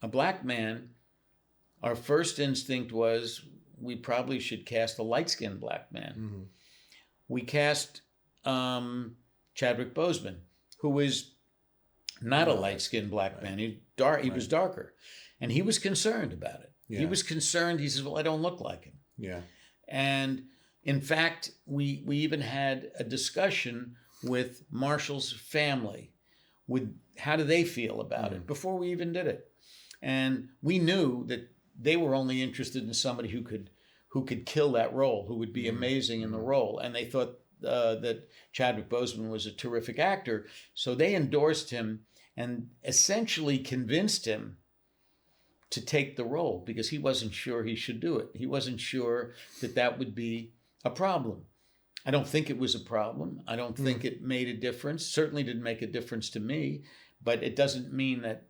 black man, our first instinct was we probably should cast a light-skinned black man. Mm-hmm. We cast Chadwick Boseman, who was not a light-skinned black man. He was darker. And he was concerned about it. Yeah. He was concerned. He says, well, I don't look like him. Yeah. And in fact, we even had a discussion with Marshall's family with how do they feel about it before we even did it. And we knew that they were only interested in somebody who could kill that role, who would be amazing in the role. And they thought that Chadwick Boseman was a terrific actor. So they endorsed him and essentially convinced him to take the role because he wasn't sure he should do it. He wasn't sure that would be a problem. I don't think it was a problem. I don't think it made a difference. Certainly didn't make a difference to me. But it doesn't mean that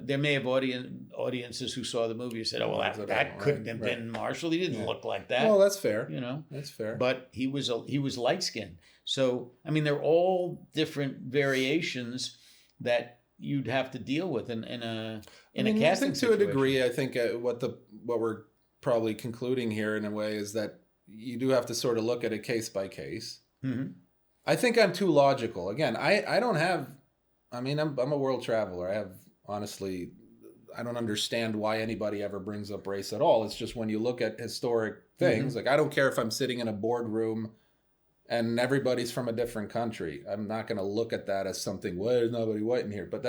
there may have audiences who saw the movie and said, "Oh, well, that couldn't have been Marshall. He didn't look like that." Well, that's fair. That's fair. But he was light skinned. So I mean, they're all different variations that you'd have to deal with in a casting situation. To a degree, I think what we're probably concluding here in a way is that you do have to sort of look at it case by case. Mm-hmm. I think I'm too logical. Again, I don't have. I mean, I'm a world traveler. I don't understand why anybody ever brings up race at all. It's just when you look at historic things, like I don't care if I'm sitting in a boardroom and everybody's from a different country. I'm not going to look at that as something, well, there's nobody white in here. But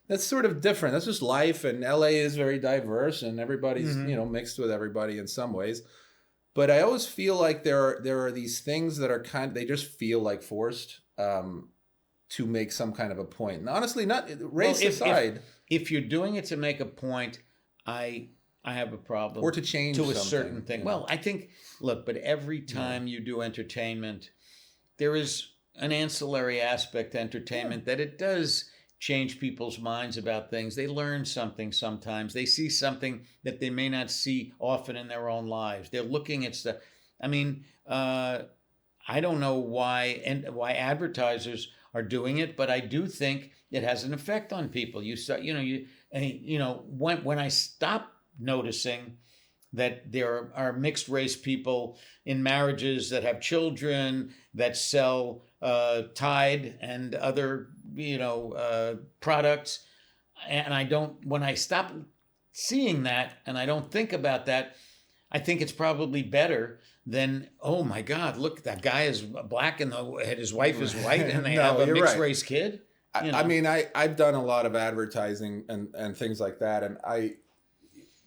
that's sort of different. That's just life. And LA is very diverse and everybody's, mixed with everybody in some ways. But I always feel like there are these things that are they just feel like forced. To make some kind of a point. And honestly, not race aside. If you're doing it to make a point, I have a problem. Or to change to a something, certain thing. Well, I think, look, but every time you do entertainment, there is an ancillary aspect to entertainment that it does change people's minds about things. They learn something sometimes. They see something that they may not see often in their own lives. They're looking at stuff. I mean, I don't know why advertisers are doing it, but I do think it has an effect on people. You start, when I stop noticing that there are mixed race people in marriages that have children that sell Tide and other products, and when I stop seeing that and I don't think about that, I think it's probably better than, oh my God, look, that guy is black and his wife is white and they have a mixed race kid. I mean, I've done a lot of advertising and things like that, and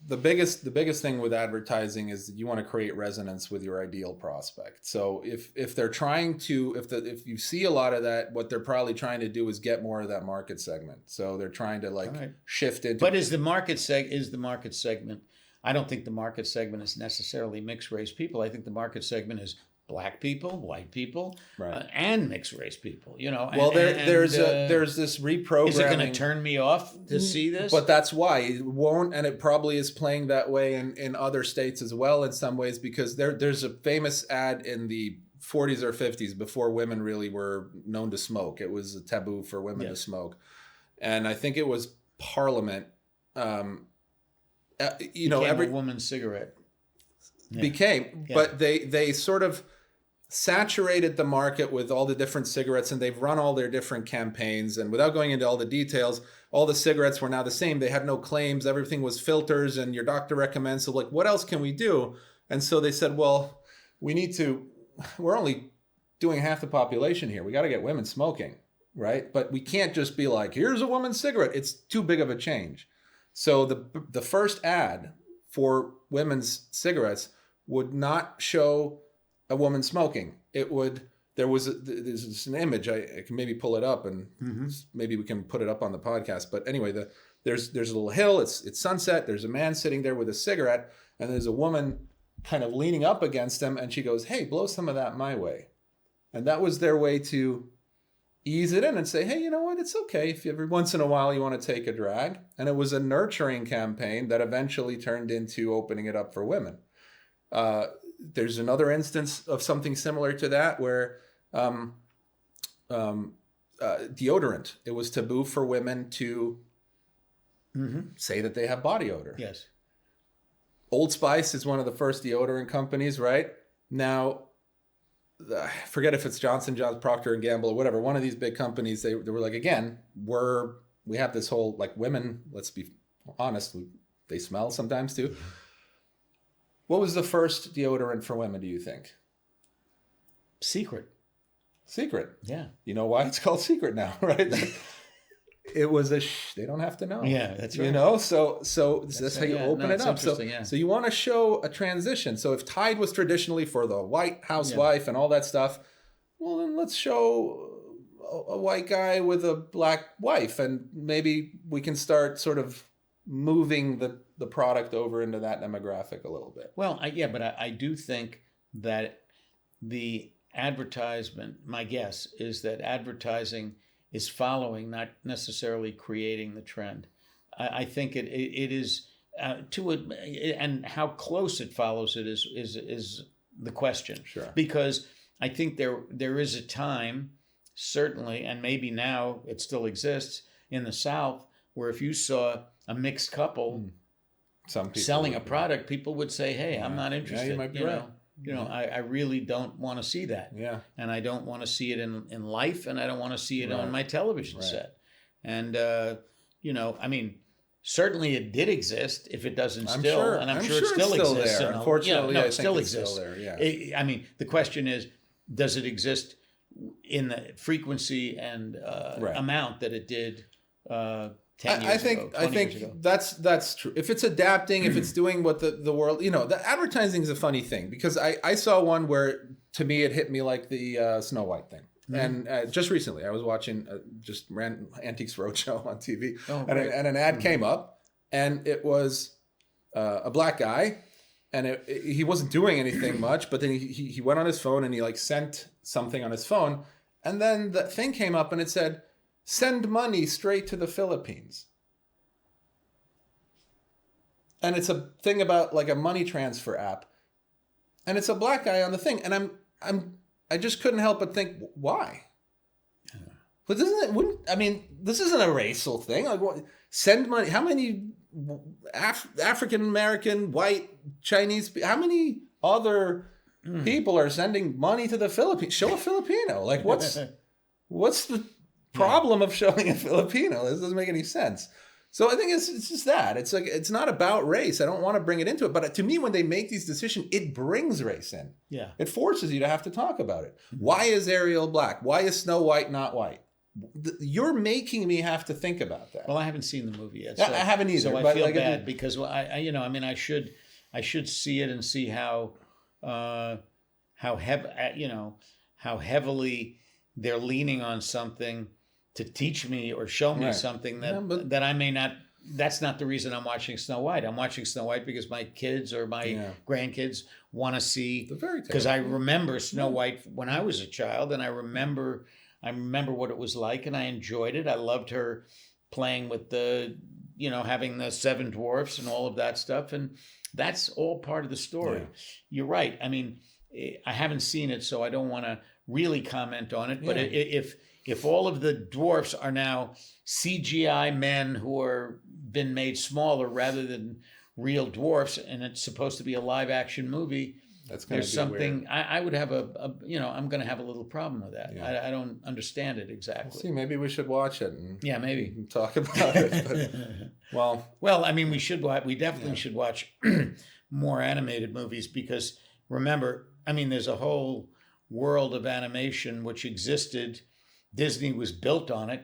the biggest thing with advertising is that you want to create resonance with your ideal prospect. So if they're trying to, if you see a lot of that, what they're probably trying to do is get more of that market segment. So they're trying to shift into. But is the market segment? I don't think the market segment is necessarily mixed race people. I think the market segment is black people, white people, and mixed race people. Well, there's this reprogramming. Is it going to turn me off to see this? But that's why it won't, and it probably is playing that way in other states as well in some ways, because there's a famous ad in the 40s or 50s before women really were known to smoke. It was a taboo for women to smoke, and I think it was Parliament. Every woman's cigarette became, but they sort of saturated the market with all the different cigarettes, and they've run all their different campaigns, and without going into all the details, all the cigarettes were now the same. They had no claims. Everything was filters, and your doctor recommends. So what else can we do? And so they said, well, we're only doing half the population here. We got to get women smoking, right? But we can't just be like, here's a woman's cigarette. It's too big of a change. So the first ad for women's cigarettes would not show a woman smoking. There's an image. I can maybe pull it up, and maybe we can put it up on the podcast. But anyway, there's a little hill. It's sunset. There's a man sitting there with a cigarette, and there's a woman kind of leaning up against him, and she goes, "Hey, blow some of that my way." And that was their way to ease it in and say, hey, you know what? It's okay if every once in a while you want to take a drag. And it was a nurturing campaign that eventually turned into opening it up for women. There's another instance of something similar to that where deodorant. It was taboo for women to say that they have body odor. Yes. Old Spice is one of the first deodorant companies, right? Now, I forget if it's Johnson & Johnson, Procter & Gamble, or whatever. One of these big companies, they were like, again, we have this whole, like, women, let's be honest, they smell sometimes too. What was the first deodorant for women, do you think? Secret. Yeah. You know why it's called Secret now, right? It was they don't have to know. Yeah, that's right. So that's how you open it up. So you want to show a transition. So if Tide was traditionally for the white housewife and all that stuff, well, then let's show a white guy with a black wife, and maybe we can start sort of moving the product over into that demographic a little bit. Well, but I do think that the advertisement, my guess is that advertising is following, not necessarily creating the trend. I think it is and how close it follows it is the question. Sure. Because I think there is a time, certainly, and maybe now it still exists in the South, where if you saw a mixed couple selling a product, people would say, "Hey, I'm not interested." Yeah, you might be right. I really don't want to see that. Yeah. And I don't want to see it in life, and I don't want to see it on my television set. And, certainly it did exist, if it doesn't still. And I'm sure it still exists. There. Unfortunately, it still exists. Still there, yeah. The question is, does it exist in the frequency and amount that it did 10 years ago, 20 years ago? That's true. If it's adapting, if it's doing what the world, the advertising is a funny thing, because I saw one where, to me, it hit me like the Snow White thing. And just recently, I was watching Antiques Roadshow on TV, and an ad came up, and it was a black guy, and he wasn't doing anything much, but then he went on his phone and he sent something on his phone, and then the thing came up and it said, "Send money straight to the Philippines." And it's a thing about like a money transfer app, and it's a black guy on the thing, and I just couldn't help but think, why? But this isn't a racial thing. Like, send money. How many African American, white, Chinese, how many other people are sending money to the Philippines? Show a Filipino. Like, what's the problem of showing a Filipino? This doesn't make any sense. So I think it's just that. It's like, it's not about race. I don't want to bring it into it. But to me, when they make these decisions, it brings race in. Yeah. It forces you to have to talk about it. Why is Ariel black? Why is Snow White not white? You're making me have to think about that. Well, I haven't seen the movie yet. So I haven't either. So I feel bad because I should see it and see how heavily they're leaning on something to teach me or show me something that I may not. That's not the reason I'm watching Snow White. I'm watching Snow White because my kids or my grandkids want to see. Because I remember Snow White when I was a child, and I remember what it was like, and I enjoyed it. I loved her playing with having the 7 dwarfs and all of that stuff, and that's all part of the story. Yeah. You're right. I mean, I haven't seen it, so I don't want to really comment on it. But if all of the dwarfs are now CGI men who are been made smaller rather than real dwarfs, and it's supposed to be a live action movie, there's something I would have I'm going to have a little problem with that. Yeah. I don't understand it exactly. We'll see, maybe we should watch it. And maybe talk about it. But, well, I mean, we definitely should watch more animated movies because remember, I mean, there's a whole world of animation which existed. Disney was built on it,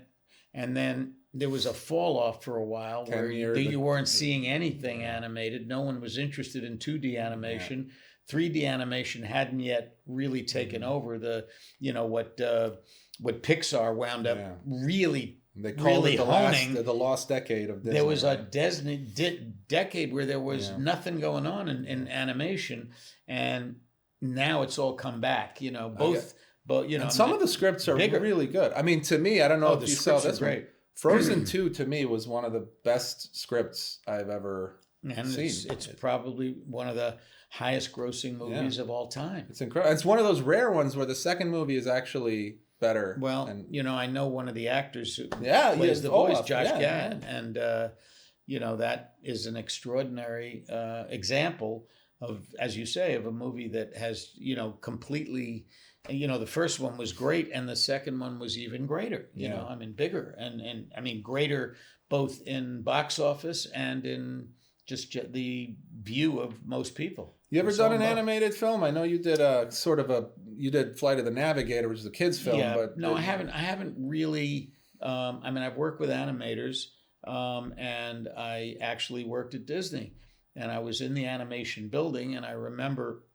and then there was a fall off for a while where you weren't seeing anything animated. No one was interested in 2D animation. Yeah. 3D animation hadn't yet really taken over what Pixar wound up really. They called really it the lost decade of Disney. There was a decade where there was nothing going on in animation, and now it's all come back. But and some of the scripts are really good. I mean, to me, I don't know if you saw this one. Frozen 2 to me was one of the best scripts I've ever seen. It's probably one of the highest grossing movies of all time. It's incredible. It's one of those rare ones where the second movie is actually better. Well, I know one of the actors who plays the voice, Josh Gad, and that is an extraordinary example of, as you say, of a movie that has completely. The first one was great, and the second one was even greater. Bigger, and I mean greater both in box office and in just the view of most people. You ever done an animated film? I know you did you did Flight of the Navigator, which is a kids' film. Yeah, but no, I haven't really. I've worked with animators, and I actually worked at Disney, and I was in the animation building, and I remember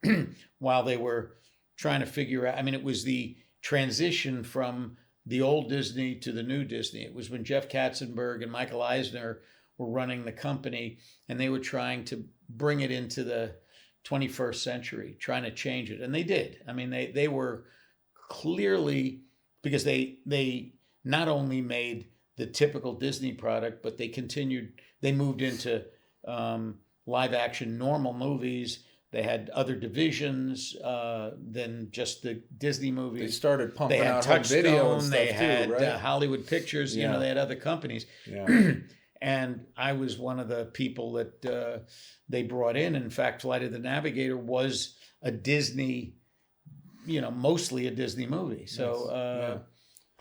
while they were trying to figure out, it was the transition from the old Disney to the new Disney. It was when Jeff Katzenberg and Michael Eisner were running the company, and they were trying to bring it into the 21st century, trying to change it. And they did. They were clearly, because they not only made the typical Disney product, but they moved into live action normal movies. They had other divisions than just the Disney movies. They started pumping out home video and stuff they had too, right? Hollywood Pictures. They had other companies. Yeah. And I was one of the people that they brought in. In fact, Flight of the Navigator was a Disney, mostly a Disney movie. So,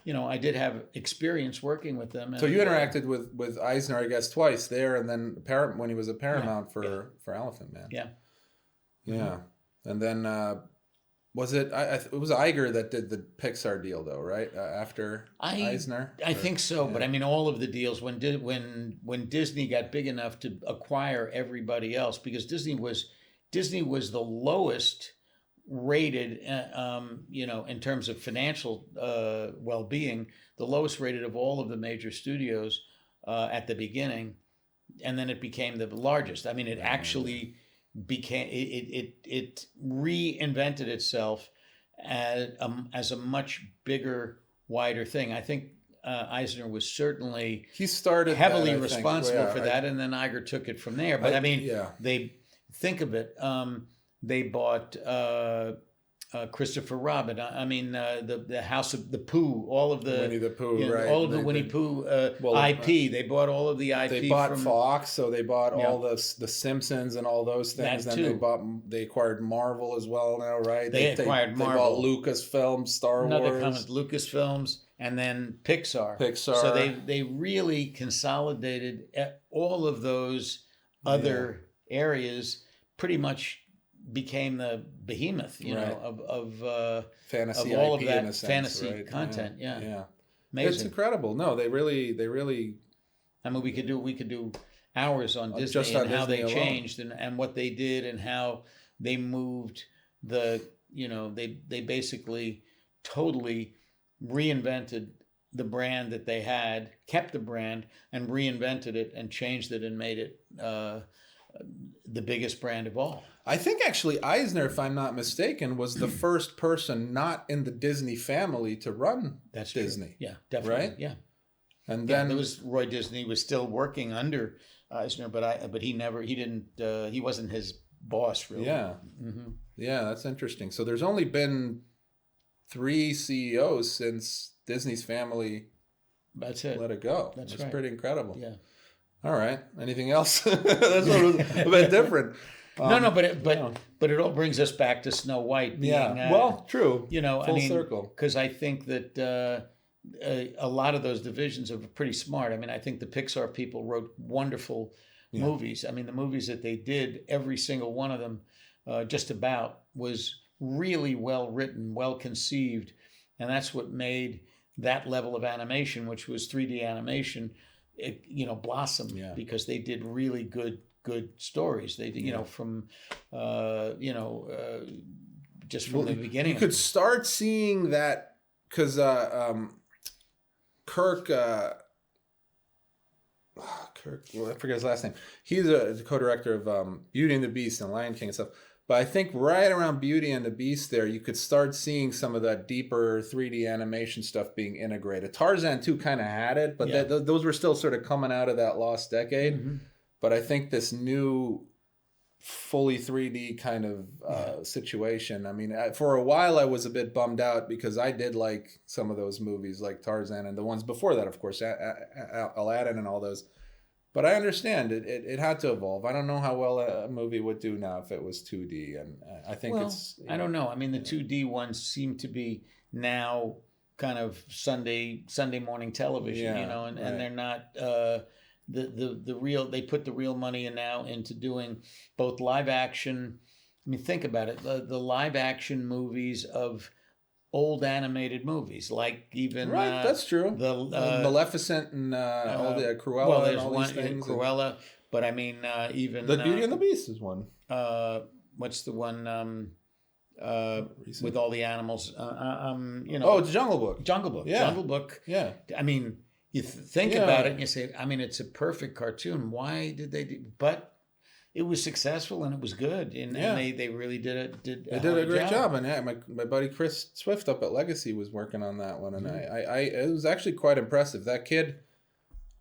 I did have experience working with them. So you interacted with Eisner, I guess, twice there, and then when he was at Paramount for Elephant Man. Yeah. Yeah, and then was it? It was Iger that did the Pixar deal, though, right? After Eisner, I think so. Yeah. But all of the deals when Disney got big enough to acquire everybody else, because Disney was the lowest rated, in terms of financial well-being, the lowest rated of all of the major studios at the beginning, and then it became the largest. It actually became it reinvented itself as a much bigger, wider thing. I think Eisner was certainly heavily responsible for that, and then Iger took it from there. But they think of it. They bought Christopher Robin. I mean, the House of the Pooh, all of the Winnie the Pooh, right? all of the Winnie Pooh IP. They bought all of the IP. They bought from Fox, so they bought all the Simpsons and all those things. That Then too. they acquired Marvel as well now, right? They acquired Marvel. They bought Lucasfilm, Star Another Wars. comment, Lucasfilms, and then Pixar. Pixar. So they really consolidated all of those other areas. Pretty much became the behemoth, you know, of fantasy of all IP of that in a sense, fantasy right? content. Yeah. It's Amazing. incredible. No, they really. I mean, we could do hours on Disney just on and how Disney they alone. changed and what they did and how they moved they basically totally reinvented the brand that they had, kept the brand and reinvented it and changed it and made it the biggest brand of all. I think actually Eisner, if I'm not mistaken, was the first person not in the Disney family to run Disney. True. Yeah, definitely. Right? Yeah. And then there was Roy Disney was still working under Eisner, but he wasn't his boss really. Yeah. Yeah, that's interesting. So there's only been 3 CEOs since Disney's family That's it. let it go. That's It's right. pretty incredible. Yeah. All right. Anything else? That's a bit different. But it all brings us back to Snow White. Being, well, true. Full circle. Because I think that a lot of those divisions are pretty smart. I mean, I think the Pixar people wrote wonderful movies. I mean, the movies that they did, every single one of them, just about, was really well written, well conceived, and that's what made that level of animation, which was 3D animation, blossom because they did really good stories. They did, from just from the beginning. You could start seeing that because Kirk, well, I forget his last name. He's the co-director of Beauty and the Beast and Lion King and stuff. But I think right around Beauty and the Beast there, you could start seeing some of that deeper 3D animation stuff being integrated. Tarzan 2 kind of had it, but those were still sort of coming out of that lost decade. Mm-hmm. But I think this new fully 3D kind of situation, I mean, for a while I was a bit bummed out because I did like some of those movies like Tarzan and the ones before that, of course, Aladdin and all those. But I understand it had to evolve. I don't know how well a movie would do now if it was 2D. And I think I don't know. I mean, the 2D ones seem to be now kind of Sunday morning television, and they're not the real. They put the real money in now into doing both live action. I mean, think about it. The live action movies of old animated movies, like even that's true. The Maleficent and all the Cruella and all these things. Cruella, but I mean even the Beauty and the Beast is one. What's the one with all the animals? It's Jungle Book. Jungle Book. Yeah. Jungle Book. Yeah. I mean, you think about it and you say, I mean, it's a perfect cartoon. Why did they do? But it was successful and it was good, and they really did a great job. And my buddy Chris Swift up at Legacy was working on that one, and it was actually quite impressive. That kid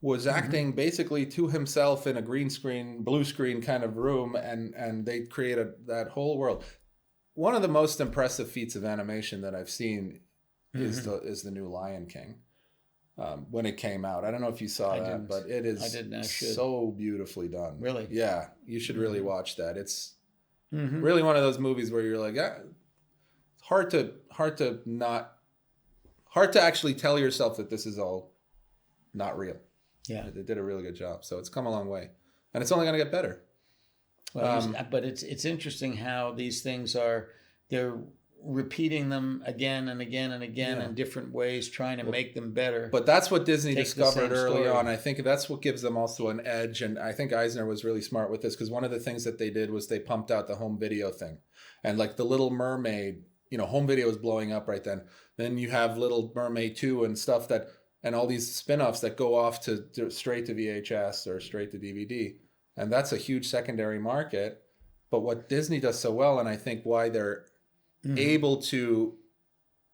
was acting basically to himself in a green screen, blue screen kind of room, and they created that whole world. One of the most impressive feats of animation that I've seen is the new Lion King. When it came out, I don't know if you saw that, but it is so beautifully done. Really? Yeah, you should really watch that. It's really one of those movies where you're like, it's hard to actually tell yourself that this is all not real. Yeah, they did a really good job. So it's come a long way, and it's only going to get better. Well, but it's interesting how these things they're repeating them again and again and again in different ways, trying to make them better. But that's what Disney discovered early on. I think that's what gives them also an edge. And I think Eisner was really smart with this because one of the things that they did was they pumped out the home video thing. And like the Little Mermaid, home video was blowing up right then. Then you have Little Mermaid 2 and stuff and all these spin-offs that go off to straight to VHS or straight to DVD. And that's a huge secondary market. But what Disney does so well, and I think why they're able to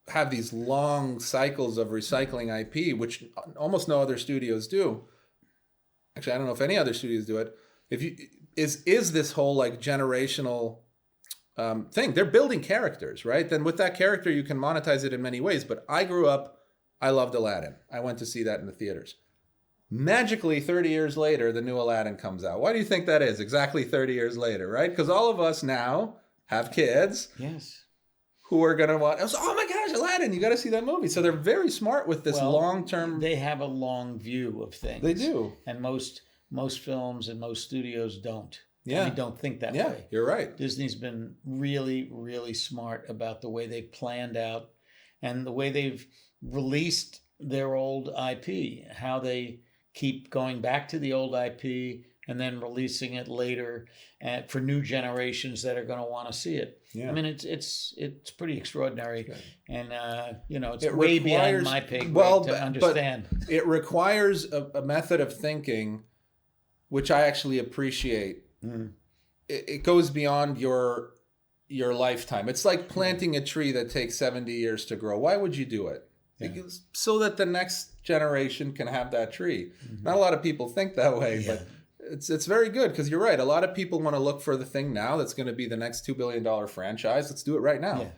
have these long cycles of recycling IP, which almost no other studios do. Actually, I don't know if any other studios do it. Is this whole like generational thing. They're building characters, right? Then with that character, you can monetize it in many ways. But I grew up, I loved Aladdin. I went to see that in the theaters. Magically, 30 years later, the new Aladdin comes out. Why do you think that is? Exactly 30 years later, right? Because all of us now have kids. Yes. Who are going to want, oh my gosh, Aladdin, you got to see that movie. So they're very smart with this long-term. They have a long view of things. They do. And most films and most studios don't. Yeah. They don't think that Yeah, way. you're right. Disney's been really, really smart about the way they've planned out and the way they've released their old IP, how they keep going back to the old IP and then releasing it later for new generations that are going to want to see it. Yeah. I mean, it's pretty extraordinary, and it's way beyond my pay grade to understand. But it requires a method of thinking, which I actually appreciate. Mm. It goes beyond your lifetime. It's like planting a tree that takes 70 years to grow. Why would you do it? Yeah. Because, so that the next generation can have that tree. Mm-hmm. Not a lot of people think that way, but it's very good because you're right. A lot of people want to look for the thing now that's going to be the next $2 billion franchise. Let's do it right now. Yeah.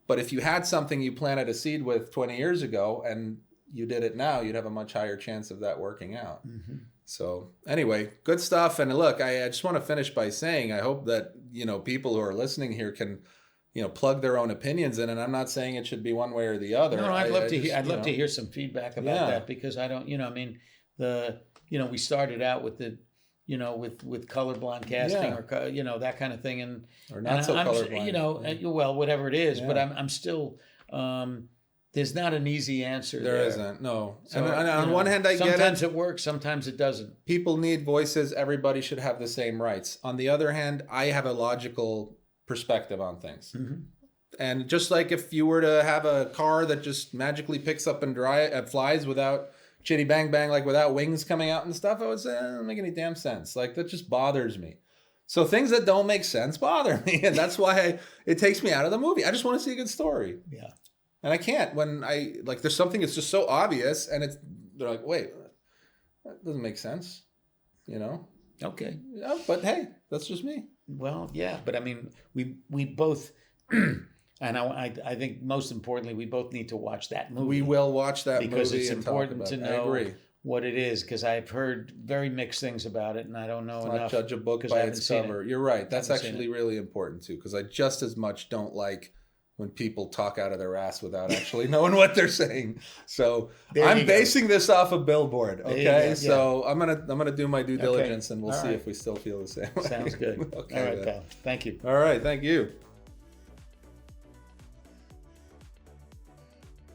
But if you had something you planted a seed with 20 years ago and you did it now, you'd have a much higher chance of that working out. Mm-hmm. So anyway, good stuff. And look, I just want to finish by saying I hope that people who are listening here can plug their own opinions in. And I'm not saying it should be one way or the other. No, I'd love to hear some feedback about that because I don't, we started out with the, with colorblind casting or, that kind of thing. Or not so colorblind. Whatever it is, but I'm still, there's not an easy answer there. There isn't, no. So, and on one hand, I get it. Sometimes it works, sometimes it doesn't. People need voices. Everybody should have the same rights. On the other hand, I have a logical perspective on things. Mm-hmm. And just like if you were to have a car that just magically picks up and flies without chitty bang bang, like without wings coming out and stuff, I would say, it doesn't make any damn sense. Like that just bothers me. So things that don't make sense bother me. And that's why it takes me out of the movie. I just want to see a good story. Yeah. And I can't when there's something that's just so obvious and they're like, wait, that doesn't make sense. Okay. Yeah, but hey, that's just me. Well, yeah, but I mean, we both, and I think most importantly, we both need to watch that movie. We will watch that because movie it's important to know what it is. Because I've heard very mixed things about it, and I don't know enough. Not judge a book by its cover. You're right. That's actually really important too. Because I just as much don't like when people talk out of their ass without actually knowing what they're saying. So I'm basing this off a Billboard. Okay, so I'm gonna do my due diligence, and we'll see if we still feel the same way. Sounds good. Okay, all right, pal. Thank you. All right, thank you.